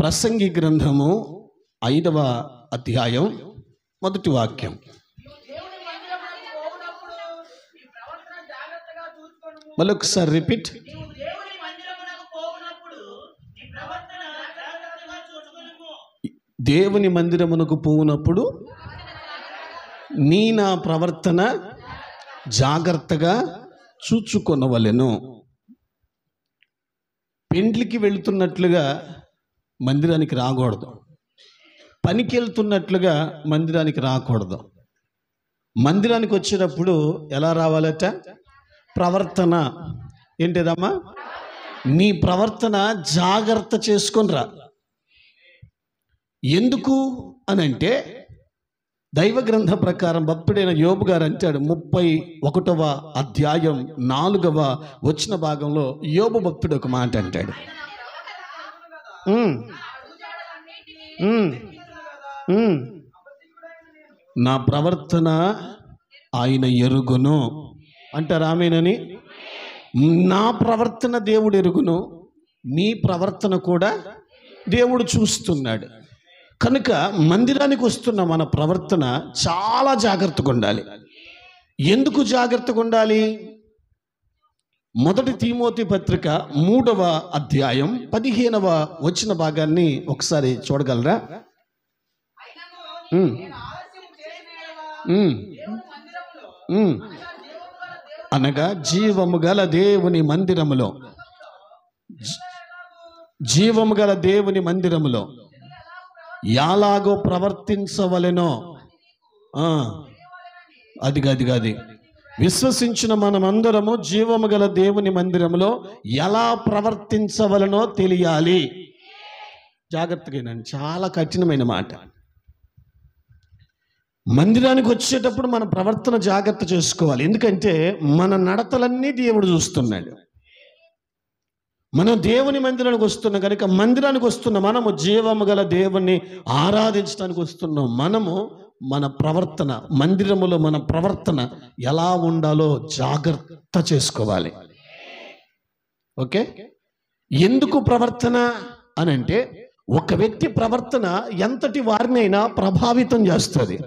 ప్రసంగి గ్రంథము 5వ అధ్యాయం 1వ వాక్యం. మళ్ళొకసారి రిపీట్. దేవుని మందిరమునకు పోవునప్పుడు నా ప్రవర్తన జాగ్రత్తగా చూచుకొనవలెను. పెండ్లికి వెళుతున్నట్లుగా మందిరానికి రాకూడదు, పనికి వెళ్తున్నట్లుగా మందిరానికి రాకూడదు. మందిరానికి వచ్చేటప్పుడు ఎలా రావాలట? ప్రవర్తన ఏంటిదమ్మా? నీ ప్రవర్తన జాగ్రత్త చేసుకొని రా. ఎందుకు అని అంటే, దైవ గ్రంథ ప్రకారం భక్తుడైన యోబు గారు అంటాడు, 31వ అధ్యాయం 4వ వచన భాగంలో యోబు భక్తుడు ఒక మాట అంటాడు, నా ప్రవర్తన ఆయన ఎరుగును అంటారు. ఆమేనని. నా ప్రవర్తన దేవుడు ఎరుగును, నీ ప్రవర్తన కూడా దేవుడు చూస్తున్నాడు. కనుక మందిరానికి వస్తున్న మన ప్రవర్తన చాలా జాగ్రత్తగా ఉండాలి. ఎందుకు జాగ్రత్తగా ఉండాలి? 1 తిమోతి పత్రిక 3వ అధ్యాయం 15వ వచన భాగాన్ని ఒకసారి చూడగలరా? అనగా జీవము గల దేవుని మందిరములో, జీవము గల దేవుని మందిరములో ఎలాగో ప్రవర్తించవలెనో, అది విశ్వసించిన మనమందరము జీవము గల దేవుని మందిరములో ఎలా ప్రవర్తించవలనో తెలియాలి. జాగ్రత్తగా, చాలా కఠినమైన మాట. మందిరానికి వచ్చేటప్పుడు మన ప్రవర్తన జాగ్రత్త చేసుకోవాలి. ఎందుకంటే మన నడతలన్నీ దేవుడు చూస్తున్నాడు. మనం దేవుని మందిరానికి వస్తున్నాం కనుక, మందిరానికి వస్తున్న మనము జీవము గల దేవుణ్ణి ఆరాధించడానికి వస్తున్నాం. మనము మన ప్రవర్తన, మందిరములో మన ప్రవర్తన ఎలా ఉండాలో జాగ్రత్త చేసుకోవాలి. ఓకే? ఎందుకు ప్రవర్తన అని అంటే, ఒక వ్యక్తి ప్రవర్తన ఎంతటి వారినైనా ప్రభావితం చేస్తుంది.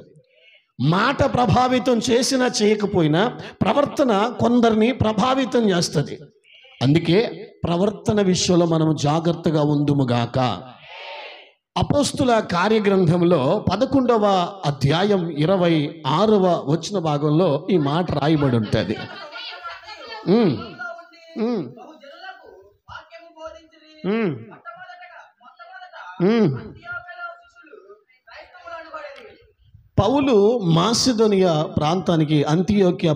మాట ప్రభావితం చేసినా చేయకపోయినా ప్రవర్తన కొందరిని ప్రభావితం చేస్తుంది. అందుకే ప్రవర్తన విషయంలో మనం జాగ్రత్తగా ఉందుముగాక. అపోస్తుల కార్యగ్రంథంలో 11వ అధ్యాయం 26వ వచన భాగంలో ఈ మాట రాయబడి ఉంటుంది. పౌలు మాసిదోనియా ప్రాంతానికి, అంతియోక్య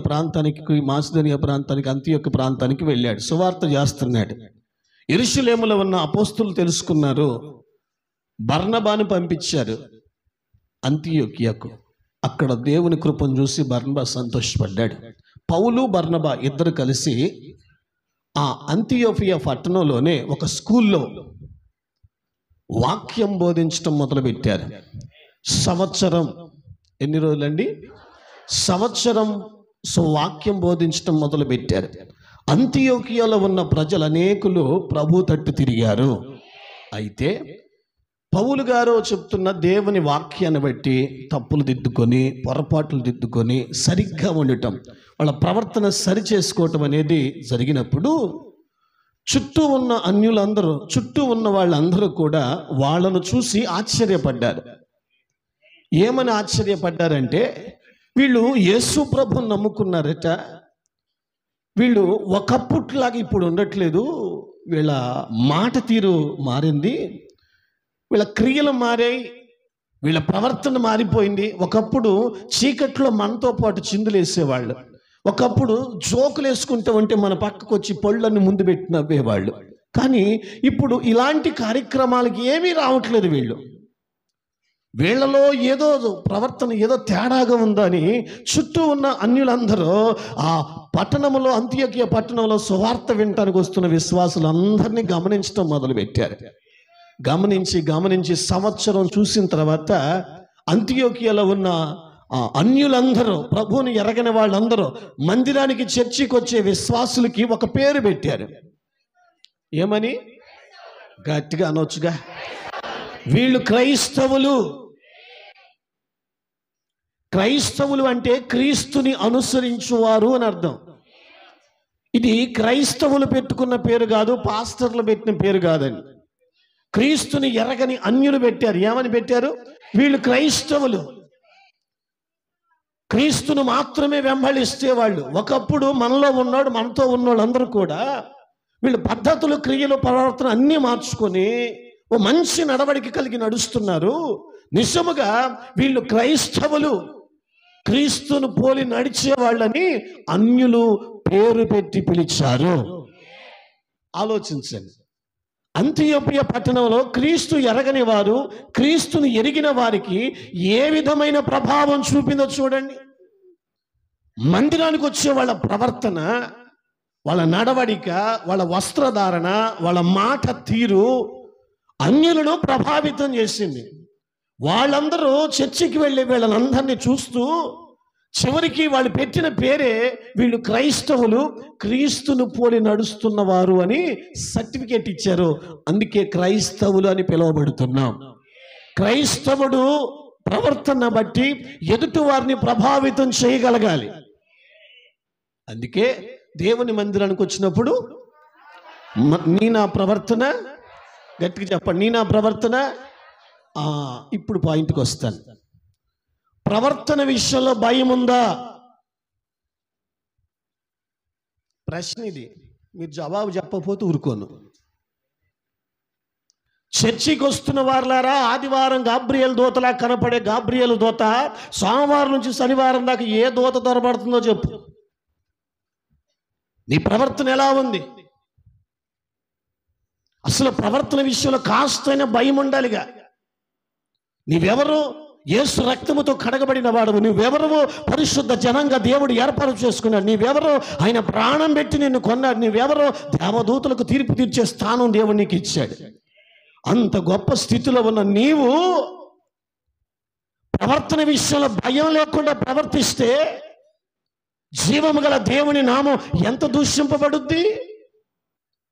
ప్రాంతానికి వెళ్ళాడు, సువార్త చేస్తున్నాడు. యెరూషలేములో ఉన్న అపోస్తులు తెలుసుకున్నారు, బర్నబాను పంపించారు అంతియోక్యకు. అక్కడ దేవుని కృపను చూసి బర్నబా సంతోషపడ్డాడు. పౌలు బర్నబా ఇద్దరు కలిసి ఆ అంతియోకియా పట్టణంలోనే ఒక స్కూల్లో వాక్యం బోధించడం మొదలుపెట్టారు. సంవత్సరం, ఎన్ని రోజులండి? సంవత్సరం వాక్యం బోధించడం మొదలుపెట్టారు. అంతియోకియాలో ఉన్న ప్రజలు అనేకులు ప్రభు తట్టు తిరిగారు. అయితే పౌలు గారు చెప్తున్న దేవుని వాక్యాన్ని బట్టి తప్పులు దిద్దుకొని, పొరపాట్లు దిద్దుకొని సరిగ్గా ఉండటం, వాళ్ళ ప్రవర్తన సరి చేసుకోవటం అనేది జరిగినప్పుడు చుట్టూ ఉన్న అన్యులందరూ, చుట్టూ ఉన్న వాళ్ళందరూ కూడా వాళ్ళను చూసి ఆశ్చర్యపడ్డారు. ఏమని ఆశ్చర్యపడ్డారంటే, వీళ్ళు యేసు ప్రభుని నమ్ముకున్నారట, వీళ్ళు ఒకప్పుట్లాగా ఇప్పుడు ఉండట్లేదు, వీళ్ళ మాట తీరు మారింది, వీళ్ళ క్రియలు మారాయి, వీళ్ళ ప్రవర్తన మారిపోయింది. ఒకప్పుడు చీకట్లో మనతో పాటు చిందులేసేవాళ్ళు, ఒకప్పుడు జోకులు వేసుకుంటూ ఉంటే మన పక్కకు వచ్చి పళ్ళని ముందు పెట్టి నవ్వేవాళ్ళు. కానీ ఇప్పుడు ఇలాంటి కార్యక్రమాలకి ఏమీ రావట్లేదు. వీళ్ళలో ఏదో ప్రవర్తన ఏదో తేడాగా ఉందని చుట్టూ ఉన్న అన్యులందరూ ఆ పట్టణంలో, అంతియోకియా పట్టణంలో సువార్త వినటానికి వస్తున్న విశ్వాసులందరినీ గమనించడం మొదలుపెట్టారు. గమనించి సంవత్సరం చూసిన తర్వాత అంతియోకియాలో ఉన్న అన్యులందరూ, ప్రభువుని ఎరగని వాళ్ళందరూ మందిరానికి, చర్చికి వచ్చే విశ్వాసులకి ఒక పేరు పెట్టారు. ఏమని? గట్టిగా అనొచ్చుగా, వీళ్ళు క్రైస్తవులు. క్రైస్తవులు అంటే క్రీస్తుని అనుసరించువారు అని అర్థం. ఇది క్రైస్తవులు పెట్టుకున్న పేరు కాదు, పాస్టర్లు పెట్టిన పేరు కాదండి. క్రీస్తుని ఎరగని అన్యులు పెట్టారు. ఏమని పెట్టారు? వీళ్ళు క్రైస్తవులు. క్రీస్తును మాత్రమే వెంబడిస్తే వాళ్ళు. ఒకప్పుడు మనలో ఉన్నాడు, మనతో ఉన్నోళ్ళు అందరూ కూడా వీళ్ళు పద్ధతులు, క్రియలు, ప్రవర్తన అన్నీ మార్చుకొని ఓ మంచి నడవడిక కలిగి నడుస్తున్నారు. నిజముగా వీళ్ళు క్రైస్తవులు, క్రీస్తును పోలి నడిచే వాళ్ళని అన్యులు పేరు పెట్టి పిలిచారు. ఆలోచించండి. అంతియోపియ పట్టణంలో క్రీస్తు ఎరగని వారు క్రీస్తుని ఎరిగిన వారికి ఏ విధమైన ప్రభావం చూపిందో చూడండి. మందిరానికి వచ్చే వాళ్ళ ప్రవర్తన, వాళ్ళ నడవడిక, వాళ్ళ వస్త్రధారణ, వాళ్ళ మాట తీరు అన్యులను ప్రభావితం చేసింది. వాళ్ళందరూ చర్చికి వెళ్ళే వీళ్ళందరినీ చూస్తూ చివరికి వాళ్ళు పెట్టిన పేరే వీళ్ళు క్రైస్తవులు, క్రీస్తును పోలి నడుస్తున్నవారు అని సర్టిఫికేట్ ఇచ్చారు. అందుకే క్రైస్తవులు అని పిలువబడుతున్నాం. క్రైస్తవుడు ప్రవర్తన బట్టి ఎదుటి వారిని ప్రభావితం చేయగలగాలి. అందుకే దేవుని మందిరానికి వచ్చినప్పుడు నీ నా ప్రవర్తన, గట్టిగా చెప్పండి, నీ నా ప్రవర్తన. ఇప్పుడు పాయింట్కి వస్తాను. ప్రవర్తన విషయంలో భయం ఉందా? ప్రశ్న ఇది. మీరు జవాబు చెప్పకపోతే ఊరుకోను. చర్చికి వస్తున్న వారులారా, ఆదివారం గాబ్రియల్ దూతలా కనపడే గాబ్రియల్ దూత సోమవారం నుంచి శనివారం దాకా ఏ దూత దొరబడుతుందో చెప్పు. నీ ప్రవర్తన ఎలా ఉంది? అసలు ప్రవర్తన విషయంలో కాస్తైనా భయం ఉండాలిగా. నీవెవరు? యేసు రక్తముతో కడగబడిన వాడు. నువ్వెవరు? పరిశుద్ధ జనంగా దేవుడు ఏర్పాటు చేసుకున్నాడు. నీవెవరు? ఆయన ప్రాణం పెట్టి నిన్ను కొన్నాడు. నీవెవరు? దేవదూతలకు తీర్పు తీర్చే స్థానం దేవుడు నీకు ఇచ్చాడు. అంత గొప్ప స్థితిలో ఉన్న నీవు ప్రవర్తన విషయంలో భయం లేకుండా ప్రవర్తిస్తే జీవము గల దేవుని నామం ఎంత దూషింపబడుద్ది?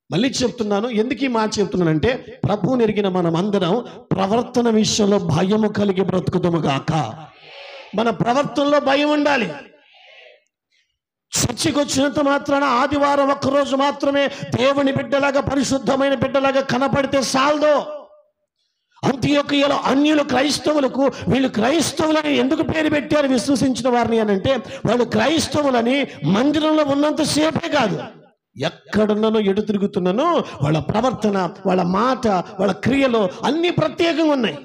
మళ్ళీ చెప్తున్నాను. ఎందుకు ఈ మాట చెప్తున్నానంటే, ప్రభువుని ఎరిగిన మనం అందరం ప్రవర్తన విషయంలో భయము కలిగి బ్రతుకుతాము గాక. మన ప్రవర్తనలో భయం ఉండాలి. చర్చికి వచ్చినంత మాత్రాన ఆదివారం ఒక్కరోజు మాత్రమే దేవుని బిడ్డలాగా, పరిశుద్ధమైన బిడ్డలాగా కనపడితే సాల్దో. అంతియోకియలో అన్యులు క్రైస్తవులకు వీళ్ళు క్రైస్తవులని ఎందుకు పేరు పెట్టారు విశ్వసించిన వారిని అని అంటే, వాళ్ళు క్రైస్తవులని మందిరంలో ఉన్నంతసేపే కాదు, ఎక్కడున్నానో ఎటు తిరుగుతున్నానో వాళ్ళ ప్రవర్తన, వాళ్ళ మాట, వాళ్ళ క్రియలు అన్నీ ప్రత్యేకంగా ఉన్నాయి.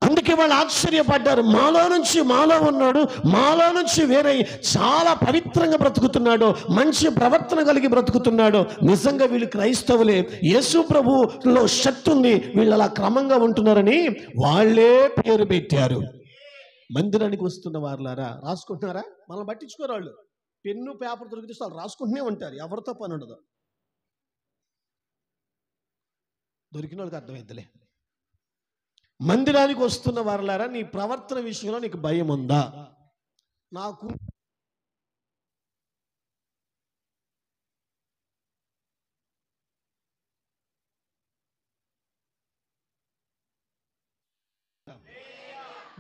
అందుకే వాళ్ళు ఆశ్చర్యపడ్డారు. మాలో ఉన్నాడు, మాలో నుంచి వేరే చాలా పవిత్రంగా బ్రతుకుతున్నాడు, మంచి ప్రవర్తన కలిగి బ్రతుకుతున్నాడు. నిజంగా వీళ్ళు క్రైస్తవులే, యేసు ప్రభులో శక్తి ఉంది, వీళ్ళు అలా క్రమంగా ఉంటున్నారని వాళ్ళే పేరు పెట్టారు. మందిరానికి వస్తున్న వారులారా, రాసుకుంటున్నారా? మనల్ని పట్టించుకోరు వాళ్ళు. పెన్ను పేపర్ దొరికితే వాళ్ళు రాసుకుంటూనే ఉంటారు. ఎవరితో పని ఉండదు. దొరికిన వాళ్ళకి అర్థమైద్దిలే. మందిరానికి వస్తున్న వారులారా, నీ ప్రవర్తన విషయంలో నీకు భయం ఉందా? నాకు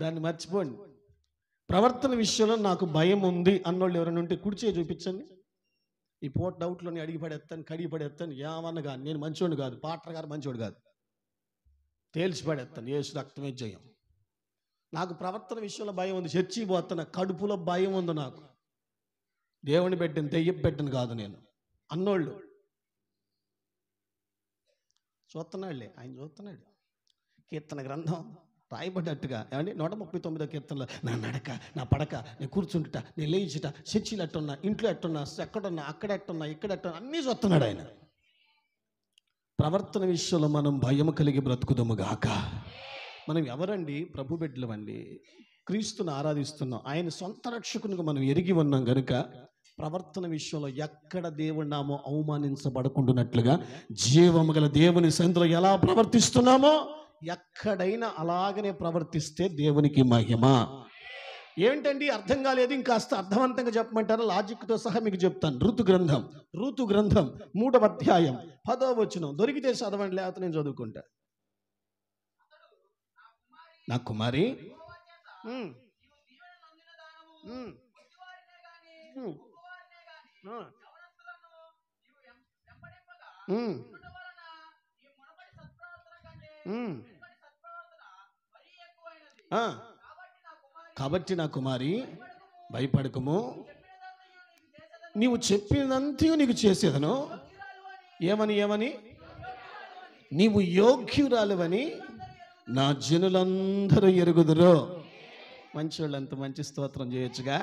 దాన్ని మర్చిపోండి. ప్రవర్తన విషయంలో నాకు భయం ఉంది అన్నోళ్ళు ఎవరైనా ఉంటే కుడిచే చూపించండి. ఈ పోట్ డౌట్లోని అడిగి పడేస్తాను, కడిగి పడేస్తాను. ఏమన్నా కాదు, నేను మంచోడు కాదు, పాటర్ గారు మంచోడు కాదు, తేల్చి పడేస్తాను. యేసు రక్తమే జయం. నాకు ప్రవర్తన విషయంలో భయం ఉంది. చర్చి పోతున్నా, కడుపులో భయం ఉంది నాకు. దేవుని బిడ్డను, దెయ్యం బిడ్డను కాదు నేను అన్నోళ్ళు చూస్తున్నాడులే. ఆయన చూస్తున్నాడు. కీర్తన గ్రంథం రాయబడ్డట్టుగా ఏమండి 139వ కీర్తనలో నా నడక, నా పడక, నేను కూర్చుంటుట, నేను లేచుట, చర్చిలు ఎట్టున్నా, ఇంట్లో ఎట్టున్నా, ఎక్కడున్నా, అక్కడ ఎట్టున్నా, ఇక్కడ ఎట్టున్నా అన్నీ చూస్తున్నాడు ఆయన. ప్రవర్తన విషయంలో మనం భయం కలిగి బ్రతుకుదాము గాక. మనం ఎవరండి? ప్రభు బిడ్డలమండి, క్రీస్తుని ఆరాధిస్తున్నాం. ఆయన సొంత రక్షకునిగా మనం ఎరిగి ఉన్నాం కనుక ప్రవర్తన విషయంలో ఎక్కడ దేవుడి నామం అవమానించబడకుండానట్లుగా జీవము గల దేవుని సన్నిధిలో ఎలా ప్రవర్తిస్తున్నామో ఎక్కడైనా అలాగనే ప్రవర్తిస్తే దేవునికి మహిమ. ఏంటండి అర్థం కాలేదు? ఇంకాస్త అర్థవంతంగా చెప్పమంటారా? లాజిక్తో సహా మీకు చెప్తాను. ఋతు గ్రంథం 3వ అధ్యాయం 10వ వచనం దొరికితే చదవండి, లేకపోతే నేను చదువుకుంటా. నా కుమారి, ఉమ్, ఉమ్, ఉమ్, ఉమ్, ఉమ్. ఆ, కాబట్టి నా కుమారి భయపడకము, నీవు చెప్పినంతయు నీకు చేసేదను. ఏమని ఏమని? నీవు యోగ్యురాలువని నా జనులందరూ ఎరుగుదురు. మంచోళ్ళంత మంచి స్తోత్రం చేయొచ్చుగా.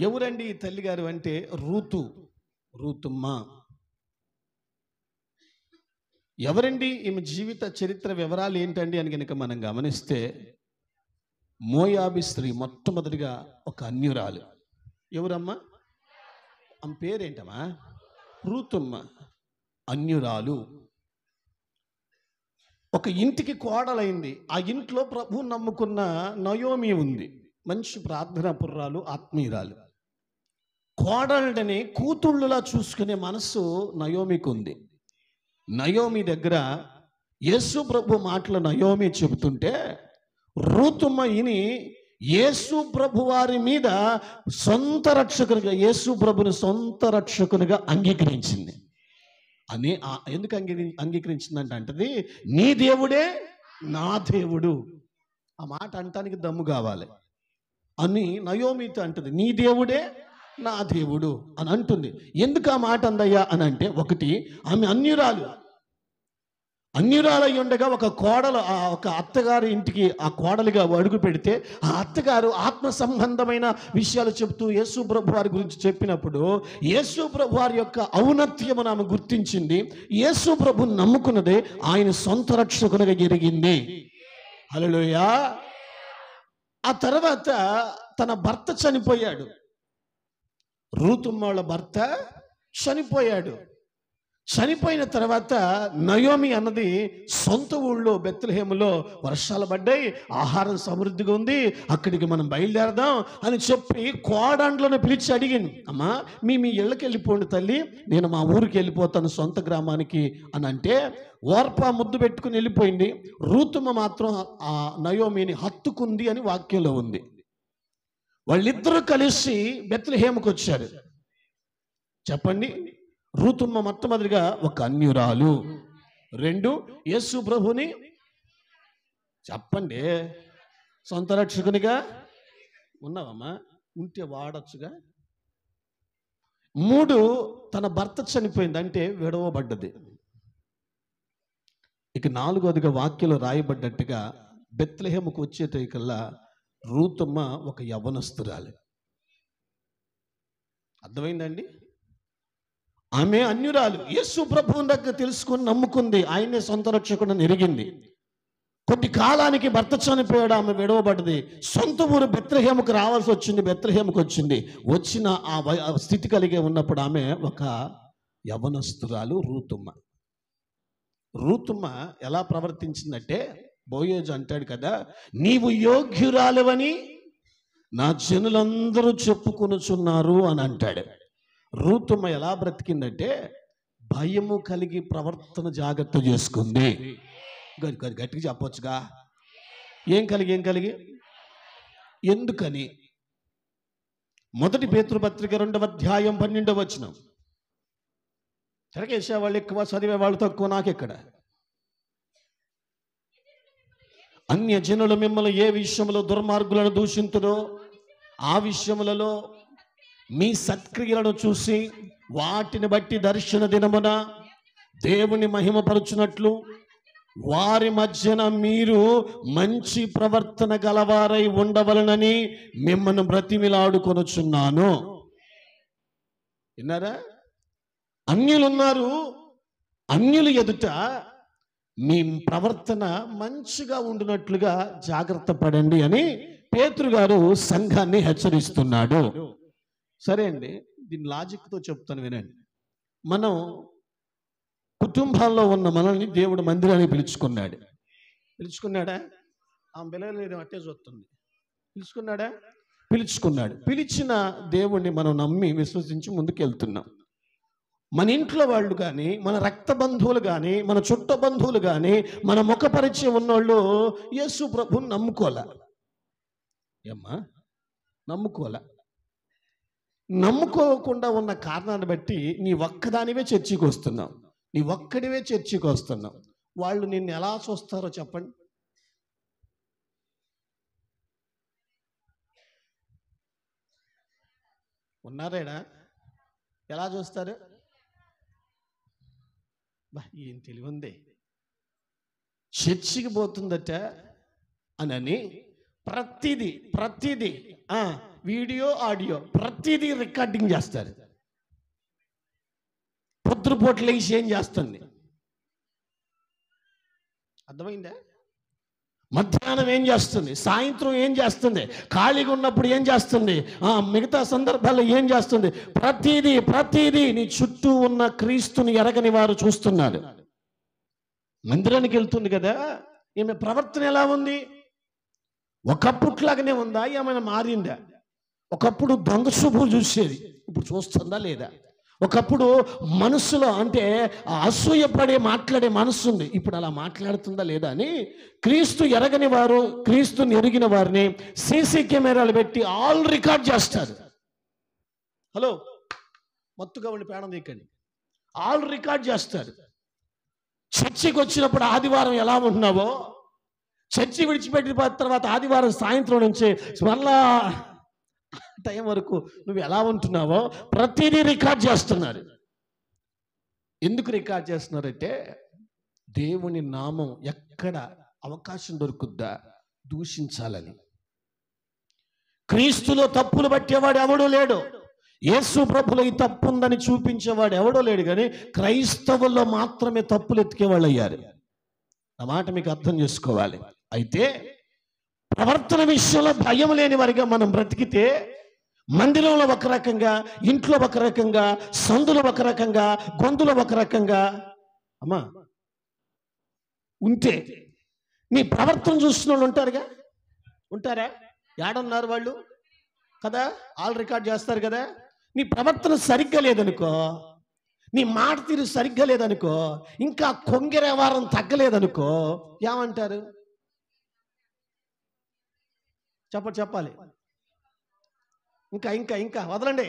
ఎవరండి ఈ తల్లిగారు అంటే రూతుమ్మ. ఎవరండి ఈమె జీవిత చరిత్ర వివరాలు ఏంటండి అని కనుక మనం గమనిస్తే, మోయాబీ స్త్రీ, మొట్టమొదటిగా ఒక అన్యురాలు. ఎవరమ్మా? ఆమె పేరేంటమ్మా? రూతుమ్మ, అన్యురాలు. ఒక ఇంటికి కోడలైంది. ఆ ఇంట్లో ప్రభు నమ్ముకున్న నయోమి ఉంది. మంచి ప్రార్థనా పుర్రాలు, ఆత్మీయురాలు. కోడళ్ళని కూతుళ్ళులా చూసుకునే మనసు నయోమికి ఉంది. నయోమి దగ్గర యేసు ప్రభు మాటలు నయోమి చెబుతుంటే, రూతుమ్మ ఇని యేసు ప్రభు వారి మీద సొంత రక్షకునిగా, యేసు ప్రభుని సొంత రక్షకునిగా అంగీకరించింది. అని ఎందుకు అంగీకరించిందంటే, అంటది నీ దేవుడే నా దేవుడు. ఆ మాట అంటానికి దమ్ము కావాలి అని నయోమితో అంటది. నీ దేవుడే నా దేవుడు అని అంటుంది. ఎందుకు ఆ మాట అందయ్యా అని అంటే, ఒకటి, ఆమె అన్యురాలై ఉండగా ఒక కోడలు, ఒక అత్తగారి ఇంటికి ఆ కోడలిగా అడుగు పెడితే, ఆ అత్తగారు ఆత్మ సంబంధమైన విషయాలు చెబుతూ యేసు ప్రభు వారి గురించి చెప్పినప్పుడు, యేసు ప్రభు వారి యొక్క ఔన్నత్యము ఆమె గుర్తించింది. యేసు ప్రభుని నమ్ముకున్నదే ఆయన సొంత రక్షకునిగా ఎరిగింది. హల్లెలూయా. ఆ తర్వాత తన భర్త చనిపోయాడు. రూతుమ్మ వాళ్ళ భర్త చనిపోయాడు. చనిపోయిన తర్వాత నయోమి అన్నది సొంత ఊళ్ళో బెత్లెహేములో వర్షాలు పడ్డాయి, ఆహారం సమృద్ధిగా ఉంది, అక్కడికి మనం బయలుదేరదాం అని చెప్పి కోడండ్లను పిలిచి అడిగింది. అమ్మా, మీ ఇళ్ళకి వెళ్ళిపోండి తల్లి, నేను మా ఊరికి వెళ్ళిపోతాను, సొంత గ్రామానికి అని అంటే, ఓర్ప ముద్దు పెట్టుకుని వెళ్ళిపోయింది. రూతుమ్మ మాత్రం ఆ నయోమిని హత్తుకుంది అని వాక్యంలో ఉంది. వాళ్ళిద్దరూ కలిసి బెత్లెహేముకు వచ్చారు. చెప్పండి, రూతుమ్మ మొట్టమొదటిగా ఒక అన్యురాలు. 2, యేసు ప్రభుని చెప్పండి సొంత రక్షకునిగా ఉన్నావమ్మా, ఉంటే వాడచ్చుగా. 3, తన భర్త చనిపోయింది అంటే విడవబడ్డది. ఇక 4వదిగా వాక్యంలో రాయబడ్డట్టుగా బెత్లెహేముకు వచ్చేటకల్లా రూతుమ్మ ఒక యవ్వనస్తురాలు. అర్థమైందండి? ఆమె అన్యురాలు. యేసు ప్రభువుని దగ్గర తెలుసుకుని నమ్ముకుంది, ఆయనే సొంత రక్షకుడని ఎరిగింది. కొద్ది కాలానికి భర్త చనిపోయాడు, ఆమె విడవబడ్డది. సొంత ఊరు బెత్లెహేముకు రావాల్సి వచ్చింది. బెత్లెహేముకు వచ్చింది. వచ్చిన ఆ స్థితి కలిగే ఉన్నప్పుడు ఆమె ఒక యవ్వనస్తురాలు రూతుమ్మ. రూతుమ్మ ఎలా ప్రవర్తించిందంటే, బోయేజు అంటాడు కదా, నీవు యోగ్యురాలువని నా జనులందరూ చెప్పుకొనుచున్నారు అని అంటాడు. రూతుమ్మ ఎలా బ్రతికిందంటే, భయము కలిగి ప్రవర్తన జాగ్రత్త చేసుకుంది. గట్టిగా చెప్పొచ్చుగా. ఏం కలిగి ఎందుకని? 1 పేతురు పత్రిక 2వ అధ్యాయం 12వ వచనం. తిరగేసే వాళ్ళు ఎక్కువ, చదివే వాళ్ళు తక్కువ. నాకెక్కడ? అన్య జనులు మిమ్మల్ని ఏ విషయంలో దుర్మార్గులను దూషింతురో ఆ విషయములలో మీ సత్క్రియలను చూసి వాటిని బట్టి దర్శన దినమున దేవుని మహిమపరుచున్నట్లు వారి మధ్యన మీరు మంచి ప్రవర్తన గలవారై ఉండవలనని మిమ్మల్ని బ్రతిమిలాడుకొనుచున్నాను. విన్నారా? అన్యులున్నారు, అన్యుల ఎదుట మీ ప్రవర్తన మంచిగా ఉండినట్లుగా జాగ్రత్త పడండి అని పేతురు గారు సంఘాన్ని హెచ్చరిస్తున్నాడు. సరే అండి, దీని లాజిక్తో చెప్తాను వినండి. మనం కుటుంబాల్లో ఉన్న మనల్ని దేవుడు మందిరానికి పిలుచుకున్నాడా? ఆ పిల్లలు అట్టే చూస్తుంది. పిలుచుకున్నాడు. పిలిచిన దేవుణ్ణి మనం నమ్మి విశ్వసించి ముందుకు వెళ్తున్నాం. మన ఇంట్లో వాళ్ళు కానీ, మన రక్త బంధువులు కానీ, మన చుట్ట బంధువులు కానీ, మన ముఖ పరిచయం ఉన్నోళ్ళు యేసు ప్రభుని నమ్ముకోలే. ఏమ్మా, నమ్ముకోకుండా ఉన్న కారణాన్ని బట్టి నీ ఒక్కదానివే చర్చికి వస్తున్నావు, నీ ఒక్కడివే చర్చికి వస్తున్నావు. వాళ్ళు నిన్ను ఎలా చూస్తారో చెప్పండి. ఉన్నారేడా? ఎలా చూస్తారు? ఏం తెలివిందే, చర్చికి పోతుందట అని ప్రతిదీ వీడియో ఆడియో ప్రతిదీ రికార్డింగ్ చేస్తారు. పొద్దుపూట లేచి ఏం చేస్తుంది? అర్థమైందా? మధ్యాహ్నం ఏం చేస్తుంది? సాయంత్రం ఏం చేస్తుంది? ఖాళీగా ఉన్నప్పుడు ఏం చేస్తుంది? మిగతా సందర్భాల్లో ఏం చేస్తుంది? ప్రతిదీ నీ చుట్టూ ఉన్న క్రీస్తుని ఎరగని వారు చూస్తున్నారు. మందిరానికి వెళ్తుంది కదా, ఈమె ప్రవర్తన ఎలా ఉంది? ఒకప్పుట్లాగానే ఉందా? ఏమైనా మారిందా? ఒకప్పుడు దొంగ చూపులు చూసేది, ఇప్పుడు చూస్తుందా లేదా? ఒకప్పుడు మనసులో అంటే అసూయపడే మాట్లాడే మనసు ఉంది, ఇప్పుడు అలా మాట్లాడుతుందా లేదా అని క్రీస్తు ఎరగని వారు, క్రీస్తుని ఎరిగిన వారిని సీసీ కెమెరాలు పెట్టి ఆల్ రికార్డ్ చేస్తారు. హలో, మత్తుగా ఉండి పేడం దిక్కండి, ఆల్ రికార్డ్ చేస్తారు. చర్చికి వచ్చినప్పుడు ఆదివారం ఎలా ఉంటున్నావో, చర్చి విడిచిపెట్టిన తర్వాత ఆదివారం సాయంత్రం నుంచి మళ్ళా టైం వరకు నువ్వు ఎలా ఉంటున్నావో ప్రతిదీ రికార్డ్ చేస్తున్నారు. ఎందుకు రికార్డ్ చేస్తున్నారంటే దేవుని నామం ఎక్కడ అవకాశం దొరుకుద్దా దూషించాలని. క్రీస్తులో తప్పులు పట్టేవాడు ఎవడూ లేడు, యేసు ప్రభులో ఈ తప్పు ఉందని చూపించేవాడు ఎవడో లేడు. కానీ క్రైస్తవుల్లో మాత్రమే తప్పులు ఎత్తికేవాళ్ళు అయ్యారు. ఆ మాట మీకు అర్థం చేసుకోవాలి. అయితే ప్రవర్తన విషయంలో భయం లేని వారిగా మనం బ్రతికితే మందిరంలో ఒక రకంగా, ఇంట్లో ఒక రకంగా, సందులో ఒక రకంగా, గొంతులో ఒక రకంగా అమ్మా ఉంటే నీ ప్రవర్తన చూస్తున్న వాళ్ళు ఉంటారా? ఏడున్నారు వాళ్ళు కదా, ఆల్ రికార్డ్ చేస్తారు కదా. నీ ప్రవర్తన సరిగ్గా లేదనుకో, నీ మాట తీరు సరిగ్గా లేదనుకో, ఇంకా కొంగెర వారం తగ్గలేదనుకో, ఏమంటారు? చెప్పాలి. ఇంకా వదలండి.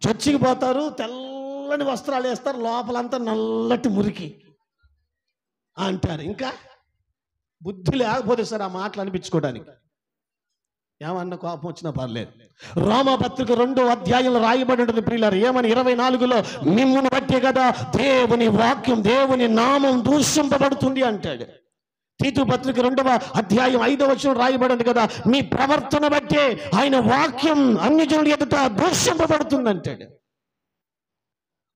చర్చికి పోతారు, తెల్లని వస్త్రాలు వేస్తారు, లోపలంతా నల్లటి మురికి అంటారు. ఇంకా బుద్ధి లేకపోతే సార్ ఆ మాటలు అనిపించుకోవడానికి ఏమన్నా కోపం వచ్చినా పర్లేదు. రోమపత్రిక 2వ అధ్యాయంలో రాయబడి ఉంటుంది ప్రియులారా, ఏమని 24లో మిమ్మును బట్టే కదా దేవుని వాక్యం, దేవుని నామం దూషింపబడుతుంది అంటాడు. తీతు పత్రిక 2వ అధ్యాయం 5వ వచనం రాయబడింది కదా, మీ ప్రవర్తన బట్టే ఆయన వాక్యం అన్యజనుల ఎదుట దూషింపబడుతుంది అంటాడు.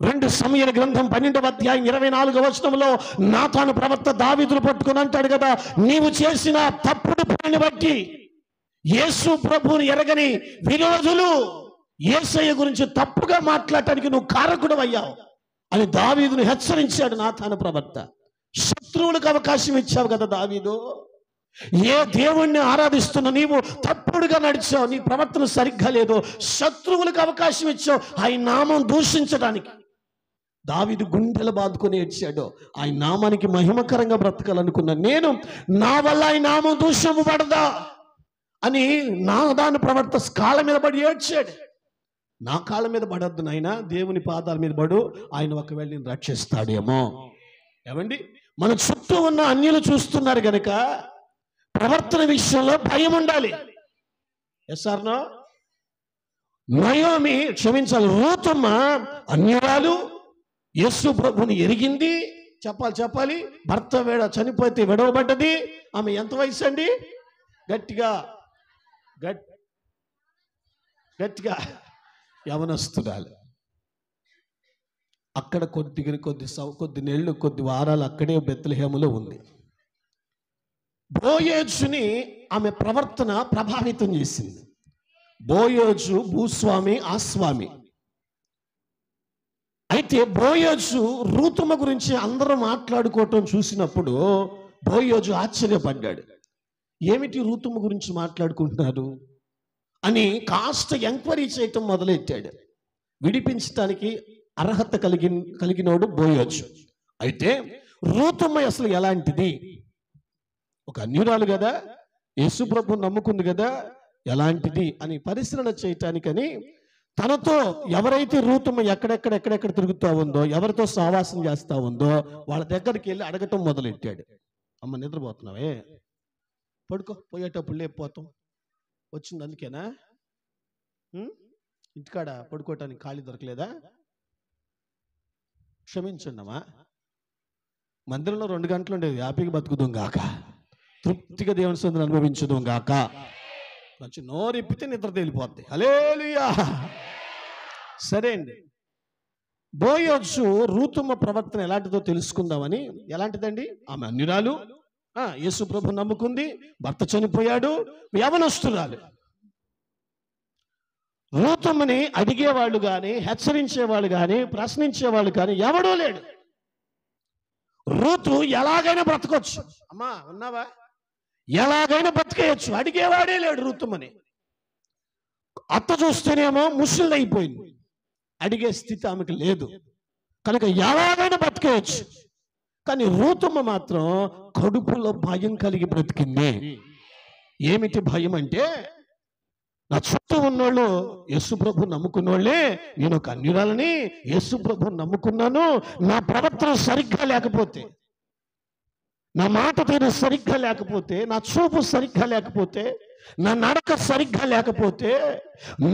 2 సమూయేలు గ్రంథం 12వ అధ్యాయం 24వ వచనంలో నాతాను ప్రవక్త దావీదును పట్టుకుని అంటాడు కదా, నీవు చేసిన తప్పుడు పనిని బట్టి యేసు ప్రభువుని ఎరగని విరోధులు యేసయ్య గురించి తప్పుగా మాట్లాడటానికి నువ్వు కారకుడు అయ్యావు అని దావీదును హెచ్చరించాడు నాతాను ప్రవక్త. శత్రువులకు అవకాశం ఇచ్చావు కదా దావీదు. ఏ దేవుణ్ణి ఆరాధిస్తున్న నీవు తప్పుడుగా నడిచావు, నీ ప్రవర్తన సరిగ్గా లేదు, శత్రువులకు అవకాశం ఇచ్చావు ఆయన నామం దూషించడానికి. దావీదు గుండెలు బాదుకొని ఏడ్చాడు, ఆయన నామానికి మహిమకరంగా బ్రతకాలనుకున్నాను నేను, నా వల్ల ఆయన నామం దూషింపబడదా అని నాదాను ప్రవర్త కాళ్ళ మీద పడి ఏడ్చాడు. నా కాళ్ళ మీద పడద్దు నాయన, దేవుని పాదాల మీద పడు, ఆయన ఒకవేళ నేను రక్షిస్తాడేమో. ఏమండి, మన చుట్టూ ఉన్న అన్యులు చూస్తున్నారు గనక ప్రవర్తన విషయంలో భయం ఉండాలి. ఎస్ఆర్నో నయోమి క్షమించాలి, రూతమ్మ అన్యురాలు, యేసు ప్రభుని ఎరిగింది. చెప్పాలి భర్త చనిపోతే విడవబడ్డది. ఆమె ఎంత వయసు అండి? గట్టిగా యవనస్తురాలు. అక్కడ కొద్ది నెలలు, కొద్ది వారాలు అక్కడే బెత్లెహేములో ఉంది. బోయేజుని ఆమె ప్రవర్తన ప్రభావితం చేసింది. బోయేజు భూస్వామి, ఆస్వామి. అయితే బోయేజు రూతమ్మ గురించి అందరూ మాట్లాడుకోవటం చూసినప్పుడు బోయేజు ఆశ్చర్యపడ్డాడు. ఏమిటి రూతమ్మ గురించి మాట్లాడుకుంటున్నారు అని కాస్త ఎంక్వైరీ చేయటం మొదలెట్టాడు. విడిపించటానికి అర్హత కలిగినోడు బోయోజు. అయితే రూతమ్మ అసలు ఎలాంటిది? ఒక అన్యురాలు కదా, యేసు ప్రభు నమ్ముకుంది కదా, ఎలాంటిది అని పరిశీలన చేయటానికని తనతో ఎవరైతే రూతమ్మ ఎక్కడెక్కడ తిరుగుతూ ఉందో, ఎవరితో సహవాసం చేస్తూ ఉందో వాళ్ళ దగ్గరికి వెళ్ళి అడగటం మొదలెట్టాడు. అమ్మ నిద్రపోతున్నావే, పడుకో, పోయేటప్పుడు లేకపోతాం, వచ్చింది అందుకేనా? ఇంటికాడ పడుకోవటానికి ఖాళీ దొరకలేదా? క్షమించండి అమ్మా, మందిరంలో 2 గంటలు ఉండేది, హ్యాపీగా బతుకుదాం గాక, తృప్తిగా దేవుని సన్నిధిని అనుభవించుదాం గాక. మంచి నోరెప్పితే నిద్ర తేలిపోద్ది. హల్లెలూయా. సరే అండి, బోయోజు రూతమ్మ ప్రవర్తన ఎలాంటిదో తెలుసుకుందామని. ఎలాంటిదండి? ఆమె అన్యురాలు, యేసు ప్రభు నమ్ముకుంది, భర్త చనిపోయాడు, యవనస్తురాలు. రూతమ్మని అడిగేవాళ్ళు కానీ, హెచ్చరించేవాళ్ళు కానీ, ప్రశ్నించేవాళ్ళు కానీ ఎవడూ లేడు. రూతు ఎలాగైనా బ్రతకొచ్చు, అమ్మా ఉన్నావా, ఎలాగైనా బ్రతికేయచ్చు, అడిగేవాడే లేడు రూతమ్మని. అత్త చూస్తేనేమో ముసలిదైపోయింది, అడిగే స్థితి ఆమెకు లేదు, కనుక ఎలాగైనా బ్రతికేయచ్చు. కానీ రూతమ్మ మాత్రం కడుపులో భయం కలిగి బ్రతికింది. ఏమిటి భయం అంటే, నా చుట్టూ ఉన్నోళ్ళు యేసు ప్రభు నమ్ముకున్నోళ్ళే, నేను ఒక అన్యురాలని యేసు ప్రభు నమ్ముకున్నాను, నా ప్రవర్తన సరిగ్గా లేకపోతే, నా మాట తీరు సరిగ్గా లేకపోతే, నా చూపు సరిగ్గా లేకపోతే, నా నడక సరిగ్గా లేకపోతే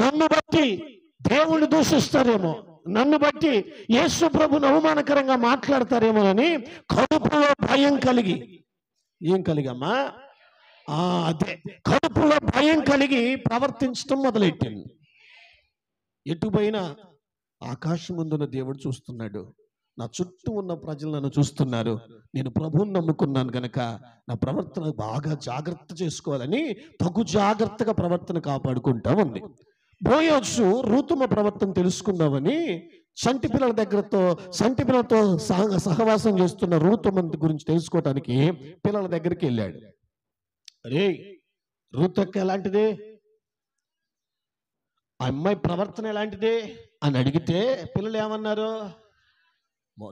నన్ను బట్టి దేవుణ్ణి దూషిస్తారేమో, నన్ను బట్టి యేసు ప్రభుని అవమానకరంగా మాట్లాడతారేమోనని కడుపులో భయం కలిగి, ఏం కలిగమ్మా? అదే, కడుపులో భయం కలిగి ప్రవర్తించడం మొదలెట్టింది. ఎటుపోయినా ఆకాశం ముందున్న దేవుడు చూస్తున్నాడు, నా చుట్టూ ఉన్న ప్రజలు నన్ను చూస్తున్నారు, నేను ప్రభువుని నమ్ముకున్నాను కనుక నా ప్రవర్తన బాగా జాగ్రత్త చేసుకోవాలని తగు జాగ్రత్తగా ప్రవర్తన కాపాడుకుంటా ఉంది. బోయోజు రూతమ్మ ప్రవర్తన తెలుసుకుందామని సంటి పిల్లలతో సహవాసం చేస్తున్న రూతమ్మ గురించి తెలుసుకోవటానికి పిల్లల దగ్గరికి వెళ్ళాడు. అరే, రూతక్క ఎలాంటిదే, ఆ అమ్మాయి ప్రవర్తన ఎలాంటిదే అని అడిగితే పిల్లలు ఏమన్నారు?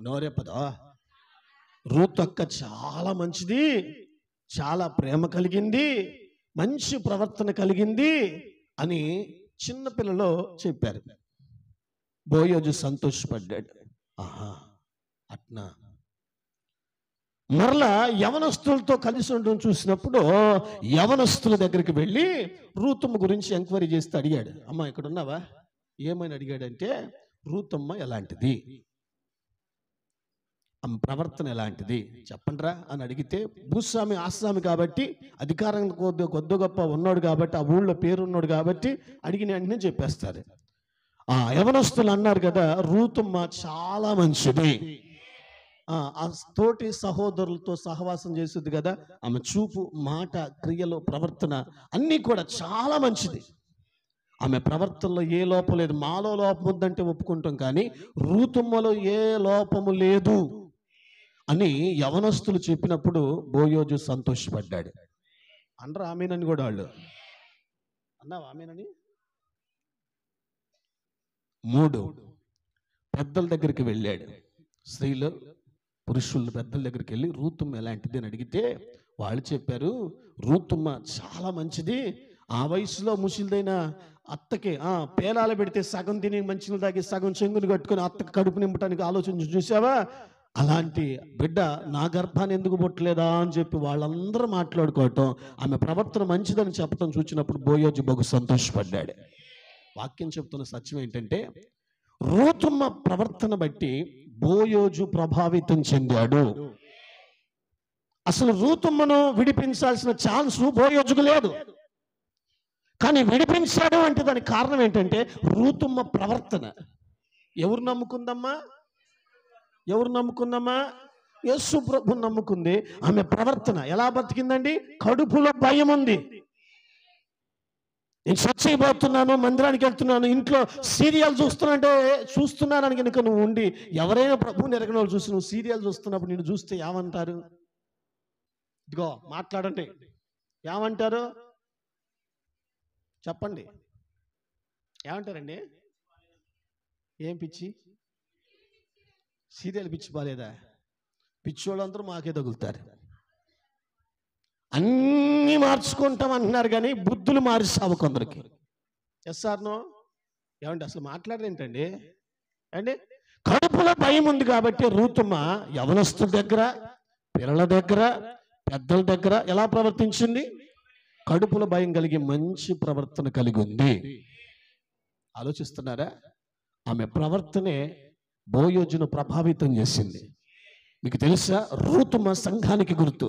నోరేపదా, రూతక్క చాలా మంచిది, చాలా ప్రేమ కలిగింది, మంచి ప్రవర్తన కలిగింది అని చిన్న పిల్లలు చెప్పారు. బోయోజు సంతోషపడ్డాడు. ఆహా, అట్నా. మరలా యవనస్తులతో కలిసి ఉండడం చూసినప్పుడు యవనస్తుల దగ్గరికి వెళ్ళి రూతమ్మ గురించి ఎంక్వైరీ చేస్తే అడిగాడు. అమ్మ ఇక్కడ ఉన్నావా? ఏమని అడిగాడంటే, రూతమ్మ ఎలాంటిది, ఆమె ప్రవర్తన ఎలాంటిది చెప్పండిరా అని అడిగితే, భూస్వామి ఆస్వామి కాబట్టి, అధికారం కొద్ది గొప్ప ఉన్నాడు కాబట్టి, ఆ ఊళ్ళో పేరు ఉన్నాడు కాబట్టి అడిగిన వెంటనే చెప్పేస్తారు. యవనస్తులు అన్నారు కదా, రూతమ్మ చాలా మంచిది, ఆ తోటి సహోదరులతో సహవాసం చేస్తుంది కదా, ఆమె చూపు, మాట, క్రియలు, ప్రవర్తన అన్నీ కూడా చాలా మంచిది, ఆమె ప్రవర్తనలో ఏ లోపం లేదు. మాలో లోపం ఉందంటే ఒప్పుకుంటాం, కానీ రూతమ్మలో ఏ లోపము లేదు అని యవనస్తులు చెప్పినప్పుడు బోయోజు సంతోషపడ్డాడు. అనరా ఆమెనని కూడా వాళ్ళు? అన్నావా ఆమెనని? 3 పెద్దల దగ్గరికి వెళ్ళాడు. స్త్రీలు పురుషులు పెద్దల దగ్గరికి వెళ్ళి రూతమ్మ ఎలాంటిది అని అడిగితే వాళ్ళు చెప్పారు, రూతమ్మ చాలా మంచిది, ఆ వయసులో ముసిలిదైన అత్తకి పేలాలు పెడితే సగం తిని మంచిని తాగి సగం చెంగుని కట్టుకుని అత్తకి కడుపు నింపడానికి ఆలోచన చూసావా, అలాంటి బిడ్డ నా గర్భాన్ని ఎందుకు పుట్టలేదా అని చెప్పి వాళ్ళందరూ మాట్లాడుకోవటం, ఆమె ప్రవర్తన మంచిదని చెప్పడం చూసినప్పుడు బోయోజు బహు సంతోషపడ్డాడు. వాక్యం చెప్తున్న సత్యం ఏంటంటే, రూతమ్మ ప్రవర్తన బట్టి బోయోజు ప్రభావితం చెందాడు. అసలు రూతమ్మను విడిపించాల్సిన ఛాన్స్ బోయోజుకు లేదు, కానీ విడిపించాడు అంటే దానికి కారణం ఏంటంటే రూతమ్మ ప్రవర్తన. ఎవరు నమ్ముకుందమ్మా? యేసు ప్రభు నమ్ముకుంది. ఆమె ప్రవర్తన ఎలా బతికిందండి? కడుపులో భయం ఉంది. నేను చర్చ్ అయిపోతున్నాను, మందిరానికి వెళ్తున్నాను, ఇంట్లో సీరియల్ చూస్తున్నానని కనుక నువ్వు ఉండి, ఎవరైనా ప్రభువుని ఎరగని వాళ్ళు చూసి నువ్వు సీరియల్ చూస్తున్నప్పుడు నేను చూస్తే ఏమంటారు? ఇదిగో మాట్లాడండి, ఏమంటారు చెప్పండి, ఏమంటారండి? ఏం పిచ్చి? సీరియల్ పిచ్చి బాలేదా? పిచ్చోళ్ళందరూ మాకే తగులుతారు. అన్నీ మార్చుకుంటాం అంటున్నారు కానీ బుద్ధులు మారుస్తావు కొందరికి. Yes or no? ఏమండి అసలు మాట్లాడరేంటండి అండి? కడుపులో భయం ఉంది కాబట్టి రూతమ్మ యవనస్తుల దగ్గర, పిల్లల దగ్గర, పెద్దల దగ్గర ఎలా ప్రవర్తించింది? కడుపులో భయం కలిగి మంచి ప్రవర్తన కలిగి ఉంది. ఆలోచిస్తున్నారా? ఆమె ప్రవర్తనే బోయోజును ప్రభావితం చేసింది. మీకు తెలుసా, రూతమ్మ సంఘానికి గుర్తు,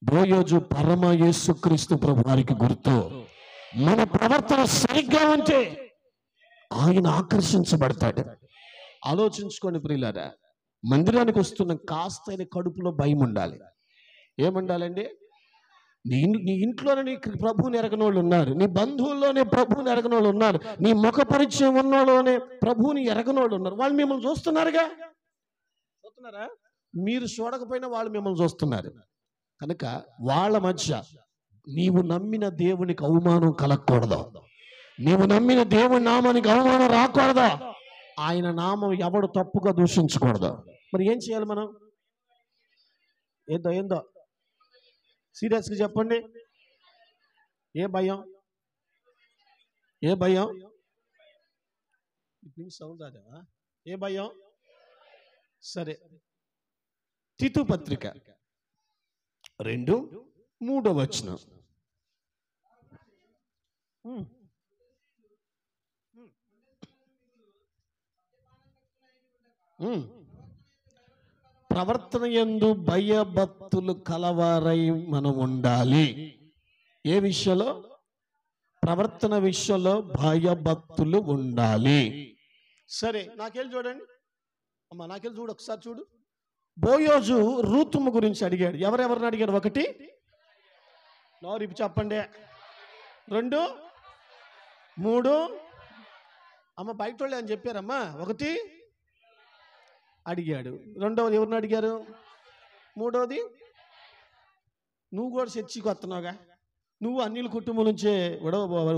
బోయోజు పరమ యేసుక్రీస్తు ప్రభువారికి గుర్తు. మన ప్రవర్తన సరిగ్గా ఉంటే ఆయన ఆకర్షించబడతాడు. ఆలోచించుకోండి ప్రియులారా, మందిరానికి వస్తున్న కాస్తైన కడుపులో భయం ఉండాలి. ఏముండాలండి? నీ ఇంట్లోనే నీ ప్రభువుని ఎరగని వాళ్ళు ఉన్నారు, నీ బంధువుల్లోనే ప్రభువుని ఎరగని వాళ్ళు ఉన్నారు, నీ ముఖ పరిచయం ఉన్నోళ్ళలోనే ప్రభువుని ఎరగని వాళ్ళు ఉన్నారు. వాళ్ళు మిమ్మల్ని చూస్తున్నారుగా, చూస్తున్నారా? మీరు చూడకపోయినా వాళ్ళు మిమ్మల్ని చూస్తున్నారు. కనుక వాళ్ళ మధ్య నీవు నమ్మిన దేవునికి అవమానం కలగకూడదు, నీవు నమ్మిన దేవుని నామానికి అవమానం రాకూడదు, ఆయన నామం ఎవడు తప్పుగా దూషించకూడదు. మరి ఏం చేయాలి మనం? ఏందో సీరియస్గా చెప్పండి. ఏ భయం? సౌండ్ రాదేవా? ఏ భయం? సరే, తీతు పత్రిక 2:3 ప్రవర్తన యందు భయభక్తులు కలవారై మనం ఉండాలి. ఏ విషయంలో? ప్రవర్తన విషయంలో భయభక్తులు ఉండాలి. సరే, నాకెళ్ళి చూడండి అమ్మా, నాకెళ్ళి చూడు, ఒకసారి చూడు. బోయోజు రూతుమ్మ గురించి అడిగాడు. ఎవరెవరిని అడిగాడు? 1, నోరిపి చెప్పండి. 2, 3 అమ్మ బయట వాళ్ళు అని చెప్పారమ్మా. 1 అడిగాడు. 2వది ఎవరిని అడిగారు? 3వది నువ్వు కూడా చర్చికి వస్తున్నావుగా, నువ్వు అన్యుల కుటుంబం నుంచే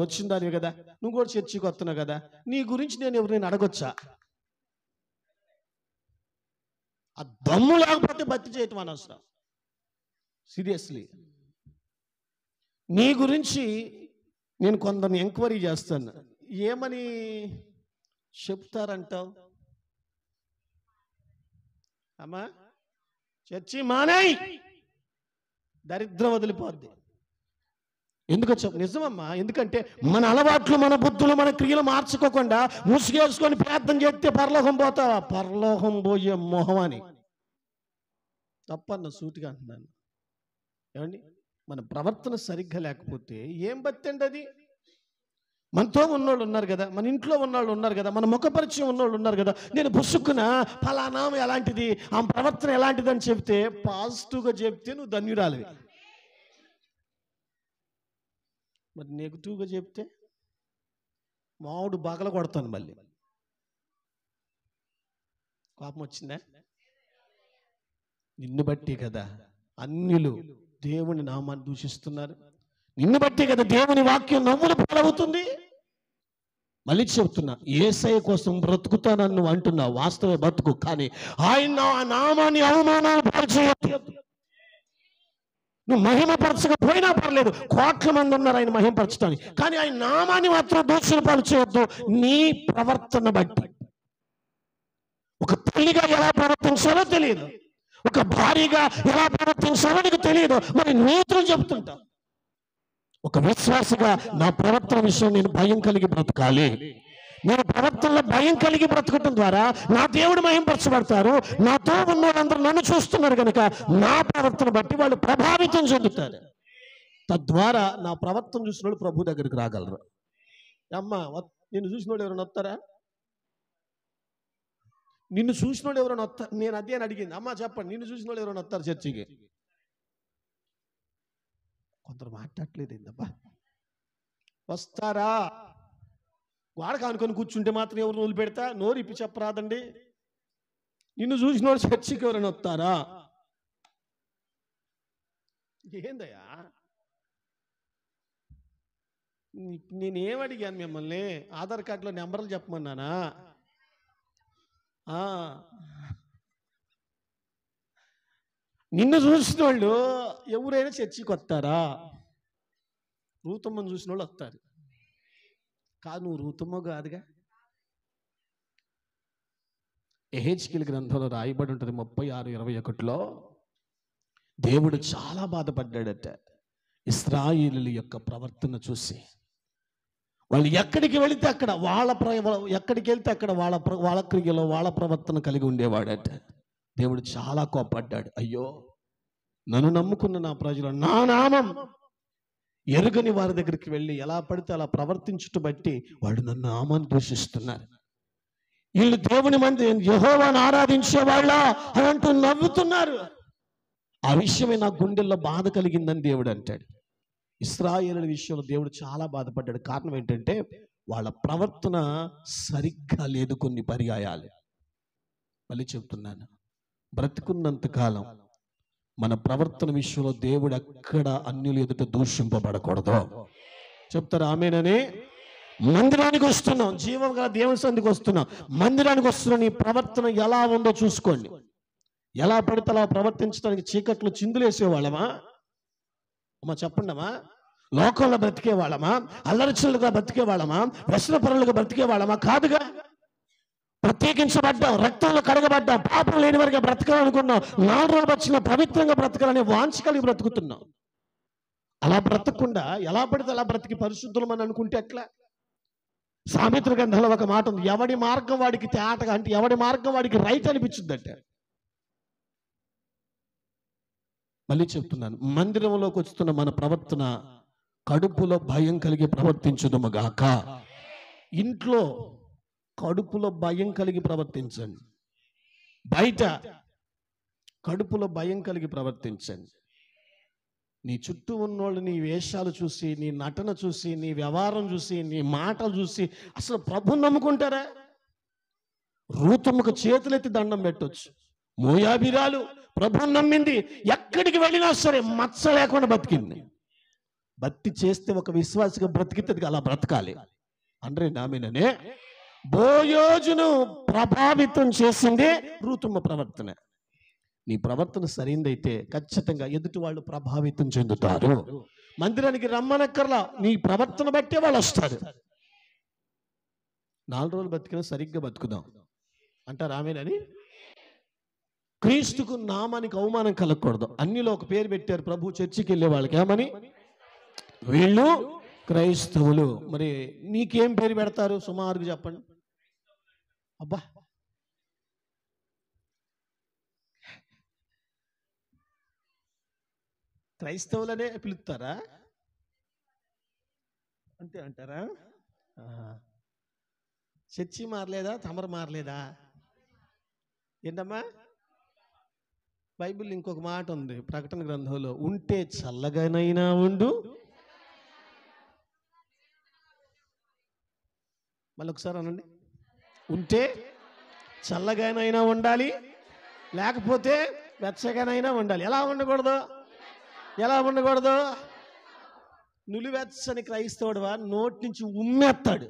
వచ్చిందానివి కదా, నువ్వు కూడా చర్చికి వస్తున్నావు కదా, నీ గురించి నేను ఎవరిని అడగొచ్చా? ఆ దమ్ము లేకపోతే భక్తి చేయటం అనవసరం. సీరియస్లీ, నీ గురించి నేను కొందరిని ఎంక్వైరీ చేస్తాను. ఏమని చెప్తారంటావు? అమ్మా, చర్చి మానేయ్, దరిద్రం వదిలిపోద్ది. ఎందుకో చెప్పు, నిజమమ్మా. ఎందుకంటే మన అలవాట్లు, మన బుద్ధులు, మన క్రియలు మార్చుకోకుండా ముసుగేసుకొని ప్రార్థన చేస్తే పరలోకం పోతావా? పరలోకం పోయే మొహం అని తప్పన్న సూటిగా అంటున్నాను. ఏమండి, మన ప్రవర్తన సరిగ్గా లేకపోతే ఏం భక్తి అండి అది? మనతో ఉన్నోళ్ళు ఉన్నారు కదా, మన ఇంట్లో ఉన్నోళ్ళు ఉన్నారు కదా, మన ముఖ పరిచయం ఉన్నోళ్ళు ఉన్నారు కదా, నేను బుసుక్కున ఫలానా ఎలాంటిది, ఆ ప్రవర్తన ఎలాంటిది అని చెప్తే, పాజిటివ్గా చెప్తే నువ్వు ధన్యురాలివి. మరి నెగిటివ్గా చెప్తే మామిడి బాగల కొడతాను. మళ్ళీ కోపం వచ్చిందా? నిన్ను బట్టి కదా అన్యులు దేవుని నామాన్ని దూషిస్తున్నారు, నిన్ను బట్టి కదా దేవుని వాక్యం నవ్వులు పాలవుతుంది. మళ్ళీ చెప్తున్నా, యేసయ్య కోసం బ్రతుకుతానని నువ్వు అంటున్నావు, వాస్తవ బతుకు. కానీ ఆయన నామాన్ని అవమానాలు పరిచయం. నువ్వు మహిమపరచకపోయినా పర్లేదు, కోట్ల మంది ఉన్నారు ఆయన మహిమపరచడానికి, కానీ ఆయన నామాన్ని మాత్రం దూషణ పరిచయొద్దు. నీ ప్రవర్తన బట్టి, ఒక తల్లిగా ఎలా ప్రవర్తించాలో తెలియదు, ఒక భార్యగా ఎలా ప్రవర్తించాలో నీకు తెలియదు, మరి నీతులు చెప్తుంటా. ఒక విశ్వాసగా నా ప్రవర్తన విషయం నేను భయం కలిగి బ్రతకాలి. నేను ప్రవర్తనలో భయం కలిగి బ్రతకటం ద్వారా నా దేవుడు మహింపరచబడతారు. నాతో ఉన్న వాళ్ళందరూ నన్ను చూస్తున్నారు కనుక నా ప్రవర్తన బట్టి వాళ్ళు ప్రభావితం చెందుతారు. తద్వారా నా ప్రవర్తన చూసిన వాళ్ళు ప్రభు దగ్గరికి రాగలరు. అమ్మ, నిన్ను చూసిన వాళ్ళు ఎవరైనా వస్తారా? నిన్ను చూసిన వాళ్ళు ఎవరైనా వస్తారు? నేను అదే అని అడిగింది. అమ్మ చెప్పండి, నిన్ను చూసిన వాళ్ళు ఎవరైనా వస్తారు చర్చికి? కొందరు మాట్లాడలేదు. ఏందబ్బా, వస్తారా? వాడకు అనుకొని కూర్చుంటే మాత్రం ఎవరు నోలు పెడతా? నోరు ఇప్పి చెప్పరాదండి. నిన్ను చూసిన వాళ్ళు చర్చికి ఎవరైనా వస్తారా? ఏందయ్యా, నేనేమడిగాను మిమ్మల్ని? ఆధార్ కార్డులో నెంబర్లు చెప్పమన్నానా? ఆ, నిన్ను చూసిన వాళ్ళు ఎవరైనా చర్చికి వస్తారా? రూతమ్మను చూసిన వాళ్ళు వస్తారు. కాదు, నువ్వు రూతమ్మ కాదుగా. యెహెజ్కేలు గ్రంథంలో రాయబడి ఉంటుంది 36:21. దేవుడు చాలా బాధపడ్డాడట ఇశ్రాయేలీయుల యొక్క ప్రవర్తన చూసి. వాళ్ళు ఎక్కడికి వెళితే అక్కడ ఎక్కడికి వెళ్తే అక్కడ వాళ్ళ క్రియలో వాళ్ళ ప్రవర్తన కలిగి ఉండేవాడట. దేవుడు చాలా కోపడ్డాడు. అయ్యో, నన్ను నమ్ముకున్న నా ప్రజలు నా నామం ఎరుగని వారి దగ్గరికి వెళ్ళి ఎలా పడితే అలా ప్రవర్తించుట బట్టి వాళ్ళు నన్ను నామాన్ని దూషిస్తున్నారు. వీళ్ళు దేవుని మంది యెహోవాను ఆరాధించే వాళ్ళ అని అంటూ నవ్వుతున్నారు. ఆ విషయమే నా గుండెల్లో బాధ కలిగిందని దేవుడు అంటాడు. ఇశ్రాయేలుల విషయంలో దేవుడు చాలా బాధపడ్డాడు. కారణం ఏంటంటే వాళ్ళ ప్రవర్తన సరిగ్గా లేదు. కొన్ని పర్యాయాలు మళ్ళీ చెప్తున్నాను, బ్రతుకున్నంత కాలం మన ప్రవర్తన విషయంలో దేవుడు ఎక్కడ అన్యుల ఎదుట దూషింపబడకూడదు. చెప్తారు ఆమేనని. మందిరానికి వస్తున్నాం, జీవం గల దేవుని సన్నిధికి వస్తున్నాం. మందిరానికి వస్తున్న నీ ప్రవర్తన ఎలా ఉందో చూసుకోండి. ఎలా పడితే అలా ప్రవర్తించడానికి చీకట్లో చిందులేసేవాళ్ళమా? అమ్మా చెప్పండమ్మా. లోకంలో బ్రతికే వాళ్ళమా? అల్లరిచిల్లగా బ్రతికే వాళ్ళమా? వ్యసనపరులుగా బ్రతికే వాళ్ళమా? కాదుగా. ప్రత్యేకించబడ్డాం, రక్తంలో కడగబడ్డాం, పాపం లేని వారిగా బ్రతకాలనుకున్నాం. 4 రోజులు వచ్చిన పవిత్రంగా బ్రతకాలనే వాంఛ కలిగి బ్రతుకుతున్నాం. అలా బ్రతకకుండా ఎలా పడితే అలా బ్రతికి పరిశుద్ధులం అని అనుకుంటే ఎట్లా? సామెతల గ్రంథంలో ఒక మాట ఉంది, ఎవడి మార్గం వాడికి తేటగా, అంటే ఎవడి మార్గం వాడికి రైట్ అనిపించుద్దంటే. మళ్ళీ చెప్తున్నాను, మందిరంలోకి వస్తున్న మన ప్రవర్తన కడుపులో భయం కలిగి ప్రవర్తించుదుము గాక. ఇంట్లో కడుపులో భయం కలిగి ప్రవర్తించండి, బయట కడుపులో భయం కలిగి ప్రవర్తించండి. నీ చుట్టూ ఉన్నోళ్ళు నీ వేషాలు చూసి, నీ నటన చూసి, నీ వ్యవహారం చూసి, నీ మాటలు చూసి అసలు ప్రభుని నమ్ముకుంటారా? రూతమ్మకు చేతులెత్తి దండం పెట్టొచ్చు. మోయాబీరాలు ప్రభుని నమ్మింది, ఎక్కడికి వెళ్ళినా సరే మచ్చ లేకుండా బతికింది. భక్తి చేస్తే ఒక విశ్వాసిగా బ్రతికితే అలా బ్రతకాలి. అంటే ఆమెననే బోయోజును ప్రభావితం చేసిందే రూతమ్మ ప్రవర్తన. నీ ప్రవర్తన సరైనదైతే ఖచ్చితంగా ఎదుటి వాళ్ళు ప్రభావితం చెందుతారు. మందిరానికి రమ్మనక్కర్లా, నీ ప్రవర్తన బట్టే వాళ్ళు వస్తారు. 4 రోజులు బతికినా సరిగ్గా బతుకుదాం అంటారు ఆమెనని. క్రీస్తుకు నామానికి అవమానం కలగకూడదు. అన్నిలో ఒక పేరు పెట్టారు ప్రభు చర్చికి వెళ్ళే వాళ్ళకి, ఏమని? వీళ్ళు క్రైస్తవులు. మరి నీకేం పేరు పెడతారు సుమారుగా చెప్పండి. అబ్బా, క్రైస్తవులనే పిలుస్తారా? అంతే అంటారా? చర్చి మారలేదా? తమరు మారలేదా? ఏంటమ్మా? బైబిల్ ఇంకొక మాట ఉంది ప్రకటన గ్రంథంలో, ఉంటే చల్లగానైనా ఉండు. మళ్ళీ ఒకసారి అనండి, ఉంటే చల్లగానైనా ఉండాలి, లేకపోతే వెచ్చగానైనా ఉండాలి. ఎలా ఉండకూడదు? ఎలా ఉండకూడదు? నులివెచ్చని క్రైస్తవుడువా నోటి నుంచి ఉమ్మేస్తాడు.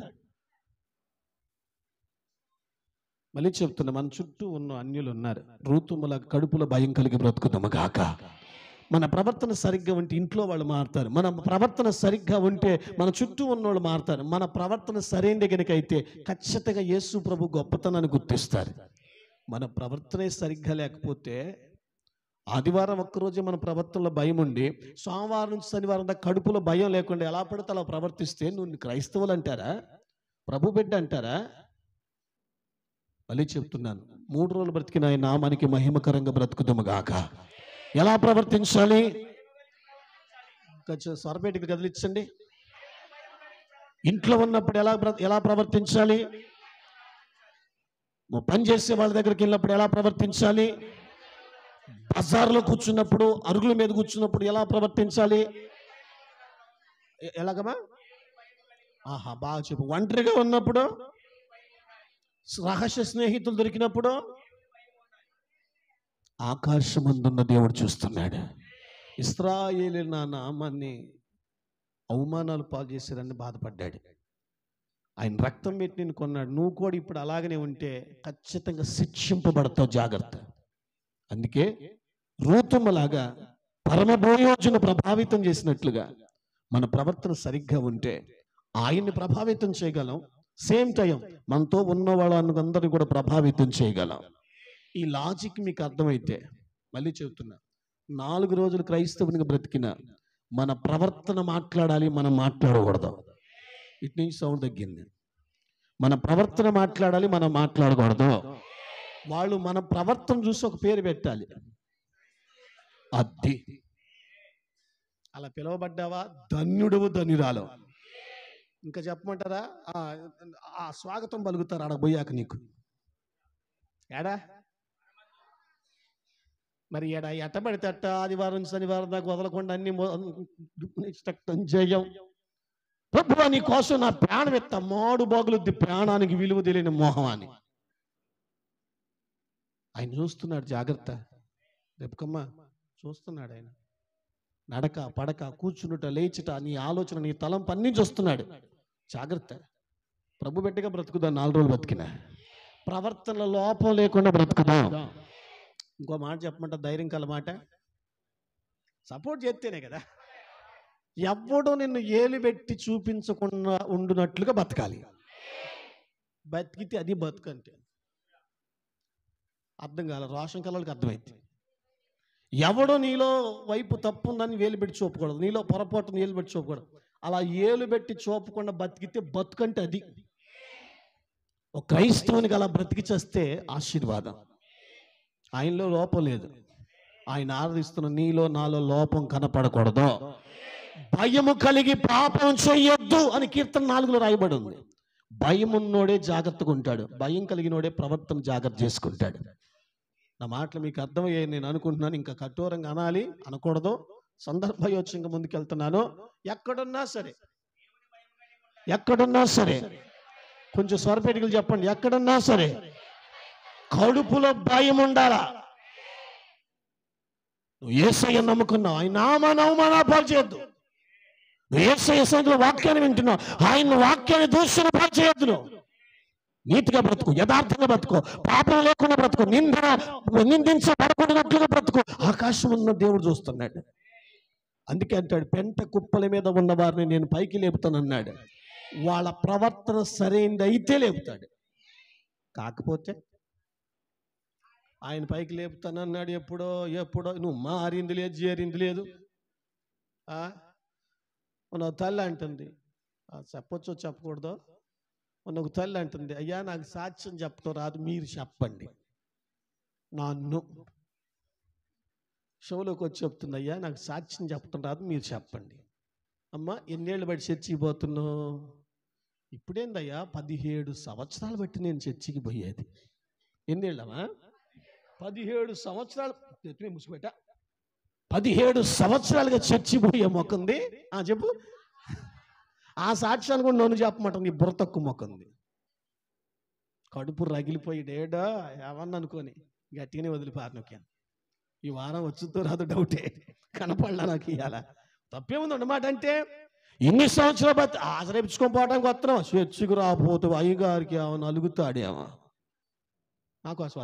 మళ్ళీ చెప్తున్నా, మన చుట్టూ ఉన్న అన్యులు ఉన్నారు. రూతుముల కడుపులో భయం కలిగి బ్రతుకుతాము గాక. మన ప్రవర్తన సరిగ్గా ఉంటే ఇంట్లో వాళ్ళు మారుతారు. మన ప్రవర్తన సరిగ్గా ఉంటే మన చుట్టూ ఉన్నవాళ్ళు మారుతారు. మన ప్రవర్తన సరైనది కనుక అయితే ఖచ్చితంగా యేసు ప్రభు గొప్పతనాన్ని గుర్తిస్తారు. మన ప్రవర్తనే సరిగ్గా లేకపోతే, ఆదివారం ఒక్కరోజే మన ప్రవర్తనలో భయం ఉండి సోమవారం నుంచి శనివారం దాకా కడుపులో భయం లేకుండా ఎలా పడితే అలా ప్రవర్తిస్తే నువ్వు క్రైస్తవులు అంటారా? ప్రభు బిడ్డ అంటారా? మళ్ళీ చెప్తున్నాను, 3 రోజులు బ్రతికిన ఆయన నామానికి మహిమకరంగా బ్రతుకుదాము గాక. ఎలా ప్రవర్తించాలి? కొంచెం స్వరపేటికి కదిలించండి. ఇంట్లో ఉన్నప్పుడు ఎలా ప్రవర్తించాలి? పని చేసే వాళ్ళ దగ్గరికి వెళ్ళినప్పుడు ఎలా ప్రవర్తించాలి? బజార్లో కూర్చున్నప్పుడు, అరుగుల మీద కూర్చున్నప్పుడు ఎలా ప్రవర్తించాలి? ఎలాగమ్మా? ఆహా, బాగా చెప్పు. ఒంటరిగా ఉన్నప్పుడు, రహస్య స్నేహితులు దొరికినప్పుడు, ఆకాశమందున్న దేవుడు చూస్తున్నాడు. ఇశ్రాయేలు నా నామాన్ని అవమానాలు పాలు చేశారని బాధపడ్డాడు. ఆయన రక్తం పెట్టి నేను కొన్నాడు. నువ్వు కూడా ఇప్పుడు అలాగనే ఉంటే ఖచ్చితంగా శిక్షింపబడతావు, జాగ్రత్త. అందుకే రూతమ్మలాగా పరమభోయోజును ప్రభావితం చేసినట్లుగా మన ప్రవర్తన సరిగ్గా ఉంటే ఆయన్ని ప్రభావితం చేయగలం. సేమ్ టైం మనతో ఉన్న వాళ్ళందరినీ కూడా ప్రభావితం చేయగలం. ఈ లాజిక్ మీకు అర్థమైతే, మళ్ళీ చెబుతున్నా, 4 రోజులు క్రైస్తవునిగా బ్రతికిన మన ప్రవర్తన మాట్లాడాలి, మనం మాట్లాడకూడదు. ఇటు నుంచి సౌండ్ తగ్గింది. మన ప్రవర్తన మాట్లాడాలి, మనం మాట్లాడకూడదు. వాళ్ళు మన ప్రవర్తన చూసి ఒక పేరు పెట్టాలి. అది అలా పిలువబడ్డావా, ధన్యుడవు ధన్యురాలు. ఇంకా చెప్పమంటారా? ఆ స్వాగతం పలుకుతారు ఆడ పోయాక నీకు. ఏడా మరి ఏడా ఎట్ట పడితే అట్ట ఆదివారం శనివారం దాకా వదలకుండా అన్ని చేయం. ప్రభువా నీ కోసం నా ప్రాణం ఎత్త మాడు బాగులుద్ది, ప్రాణానికి విలువ తెలియని మోహం అని ఆయన చూస్తున్నాడు. జాగ్రత్త. రేపుకమ్మ చూస్తున్నాడు ఆయన. నడక పడక కూర్చునుట లేచుట నీ ఆలోచన నీ తలంపు అన్నీ చూస్తున్నాడు. జాగ్రత్త. ప్రభు బిడ్డగా బ్రతుకుదా. 4 రోజులు బతికిన ప్రవర్తనలో లోపం లేకుండా బ్రతుకుదా. ఇంకో మాట చెప్పమంట, ధైర్యం కల మాట. సపోర్ట్ చేస్తేనే కదా. ఎవడో నిన్ను ఏలు పెట్టి చూపించకుండా ఉండునట్లుగా బతకాలి. బతికితే అది బతుకంటే అర్థం కాల. రోషం కలకి అర్థమైంది. ఎవడో నీలో వైపు తప్పు ఉందని వేలు పెట్టి చూపకూడదు, నీలో పొరపాటును ఏలు పెట్టి చూపకూడదు. అలా ఏలు పెట్టి చూపకుండా బతికితే బతుకంటే అది. ఒక క్రైస్తవునికి అలా బ్రతికి చేస్తే ఆశీర్వాదం. ఆయనలో లోపం లేదు. ఆయన ఆరాధిస్తున్న నీలో నాలో లోపం కనపడకూడదు. భయము కలిగి పాపం చెయ్యొద్దు అని కీర్తన 4లో రాయబడి ఉంది. భయం ఉన్నోడే జాగ్రత్తగా ఉంటాడు, భయం కలిగినోడే ప్రవర్తన జాగ్రత్త చేసుకుంటాడు. నా మాటలు మీకు అర్థమయ్యాయి నేను అనుకుంటున్నాను. ఇంకా కఠోరంగా అనాలి అనకూడదు. సందర్భయోచంగా ముందుకెళ్తున్నాను. ఎక్కడున్నా సరే కొంచెం స్వరపేటికలు చెప్పండి. ఎక్కడున్నా సరే కడుపులో భయం ఉండాలా. నువ్వు యేసయ్య నమ్ముకున్నావు, ఆయన నామా పాలు చేయొద్దు. నువ్వు యేసయ్య సన్నిధిలో వాక్యాన్ని వింటున్నావు, ఆయన వాక్యాన్ని దూషణ పాలు చేయొద్దు. నువ్వు నీతిగా బ్రతుకు, యథార్థంగా బ్రతుకు, పాపం లేకుండా బ్రతుకు, నిందించబడకుండానట్లుగా బ్రతుకు. ఆకాశం ఉన్న దేవుడు చూస్తున్నాడు. అందుకే అంటాడు, పెంట కుప్పల మీద ఉన్న వారిని నేను పైకి లేపుతానన్నాడు. వాళ్ళ ప్రవర్తన సరైనది అయితే లేపుతాడు. కాకపోతే ఆయన పైకి లేపుతానన్నాడు ఎప్పుడో నువ్వు మారింది లేదు, చేరింది లేదు. మన తల్లి అంటుంది, చెప్పొచ్చో చెప్పకూడదో, మొన్న ఒక తల్లి అంటుంది, అయ్యా నాకు సాక్ష్యం చెప్పడం రాదు, మీరు చెప్పండి. నన్ను షోలోకి వచ్చి చెప్తుంది, అయ్యా నాకు సాక్ష్యం చెప్పడం రాదు, మీరు చెప్పండి. అమ్మ ఎన్నేళ్ళు బట్టి చర్చికి పోతున్నావు? ఇప్పుడేందయ్యా 17 సంవత్సరాలు బట్టి నేను చర్చికి పోయేది. ఎన్నేళ్ళమ్మా? 17 సంవత్సరాలు. ముసుగుపెట్ట 17 సంవత్సరాలుగా చర్చి పోయే మొక్కంది. చెప్పు. ఆ సాక్ష్యాన్ని కూడా నన్ను చెప్పమాట. నీ బుర్ర తక్కువ మొక్కంది. కడుపు రగిలిపోయి డేడా ఏమన్నా అనుకోని గట్టిగానే వదిలిపారనొక్కాను. ఈ వారం వచ్చుతో రాదు డౌటే, కనపడలా నాకు ఇవాళ. తప్పేముంది అన్నమాట. అంటే ఇన్ని సంవత్సరాలు బట్టి ఆశ్రయించుకొని పోవడానికి వస్తున్నాం. చర్చికి రాకపోతే అయ్యగారికి ఏమన్నా అలుగుతాడేమో. నాకు అసలు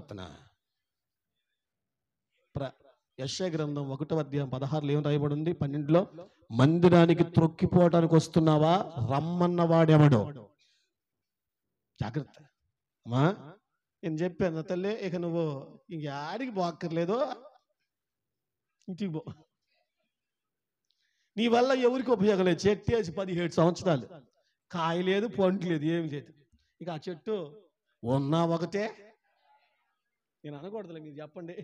యెషయా గ్రంథం 1వ అధ్యాయం 16లో ఏం రాయబడి ఉంది? 12లో, మందిరానికి త్రొక్కిపోవడానికి వస్తున్నావా? రమ్మన్నవాడెవడో. జాగ్రత్త అమ్మా, నేను చెప్పాను తల్లి, ఇక నువ్వు ఇంక ఆడికి పోక్కర్లేదు, ఇంటికి పో. నీ వల్ల ఎవరికి ఉపయోగం లేదు. చెట్టు వేసి 17 సంవత్సరాలు కాయ లేదు, పండు లేదు, ఏమి లేదు. ఇక ఆ చెట్టు ఉన్నా ఒకటే. నేను అనకూడదులే, మీరు చెప్పండి.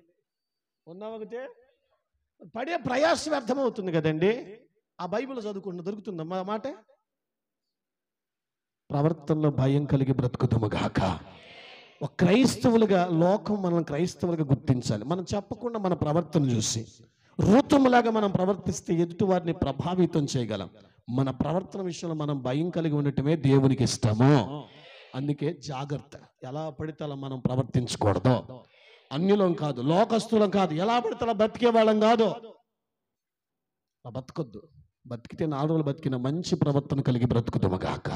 ఉన్నా ఒకటే, పడే ప్రయాసం వ్యర్థమవుతుంది కదండి. ఆ బైబిల్ చదువుకుంటూ దొరుకుతుందమ్మా మాట. ప్రవర్తనలో భయం కలిగి బ్రతుకుతాముగాక. ఒక క్రైస్తవులుగా లోకం మనం క్రైస్తవులుగా గుర్తించాలి. మనం చెప్పకుండా మన ప్రవర్తన చూసి రూతములాగా మనం ప్రవర్తిస్తే ఎదుటి వారిని ప్రభావితం చేయగలం. మన ప్రవర్తన విషయంలో మనం భయం కలిగి ఉండటమే దేవునికి ఇష్టము. అందుకే జాగ్రత్త. ఎలా పడితే అలా మనం ప్రవర్తించకూడదు. అన్యులం కాదు, లోకస్తులం కాదు, ఎలా పడితే అలా బతికే వాళ్ళం కాదు. బతకొద్దు. బతికితే 4 రోజులు బతికిన మంచి ప్రవర్తన కలిగి బ్రతుకుతాము గాక.